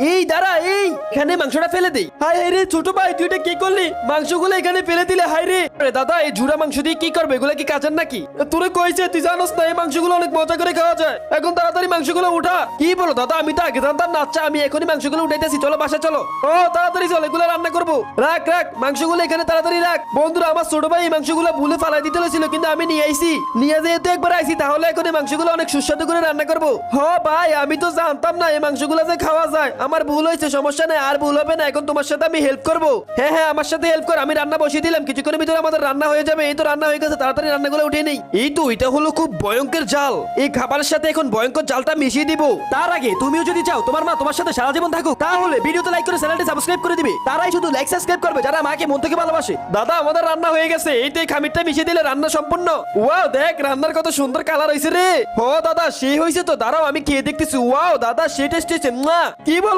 এই দাঁড়া, এই এখানে মাংসটা ফেলে দেই। হাই হাই রে ছোট ভাই, তুই এটা কি করলি? মাংসগুলো এখানে ফেলে দিলে, হাই রে। আরে দাদা, এই ঝুরা মাংস দিয়ে কি করবে? এগুলা কি কাঁচার নাকি? তোরে কইছে, তুই জানোস না এই মাংসগুলো অনেক মজা করে খাওয়া যায়। এখন তাড়াতাড়ি মাংসগুলো উঠা। কি বলো দাদা, আমি তো আগে জানতাম না। আচ্ছা আমি এখনই মাংসগুলো উঠাইতেছি, চলো বাসা চলো। ও তাড়াতাড়ি চল, এগুলো রান্না করবো। রাখ রাখ মাংসগুলো এখানে তাড়াতাড়ি রাখ। বন্ধুরা, আমার ছোট ভাই এই মাংসগুলো ভুলে ফালাই দিতে হয়েছিল, কিন্তু আমি নিয়ে আইছি। নিয়ে যেহেতু একবার আইছি, তাহলে এখন এই মাংসগুলো অনেক সুস্বাদু করে রান্না করবো। হ ভাই, আমি তো জানতাম না এই মাংসগুলো যে খাওয়া যায়। আমার ভুল হয়েছে, সমস্যা নেই, আর ভুল হবে না। এখন তোমার সাথে আমি হেল্প করবো। হ্যাঁ হ্যাঁ, আমার সাথে হেল্প কর। আমি রান্না বসিয়ে দিলাম, কিছুক্ষণের ভিতরে আমাদের রান্না হয়ে যাবে। এই তো রান্না হয়ে গেছে, তাড়াতাড়ি রান্নাগুলো উঠিয়ে নেই। এই তো, এটা হলো খুব ভয়ঙ্কর জাল। এই খাবারের সাথে এখন ভয়ঙ্কর জালটা মিশিয়ে দিব। তার আগে তুমিও যদি চাও তোমার মা তোমার সাথে সারা জীবন থাকুক, তাহলে ভিডিওতে লাইক করে চ্যানেলটি সাবস্ক্রাইব করে দিবে। তারাই শুধু লাইক সাবস্ক্রাইব করবে যারা মাকে মন থেকে ভালোবাসে। দাদা, আমাদের রান্না হয়ে গেছে। এই তো এই খামিরটা মিশিয়ে দিলে রান্না সম্পূর্ণ। ওয়াও, দেখ রান্নার কত সুন্দর কালার হয়েছে রে। ও দাদা, সেই হয়েছে তো। দাঁড়াও আমি খেয়ে দেখতেছি। ওয়াও দাদা, সেই টেস্ট হয়েছে। কি বলো?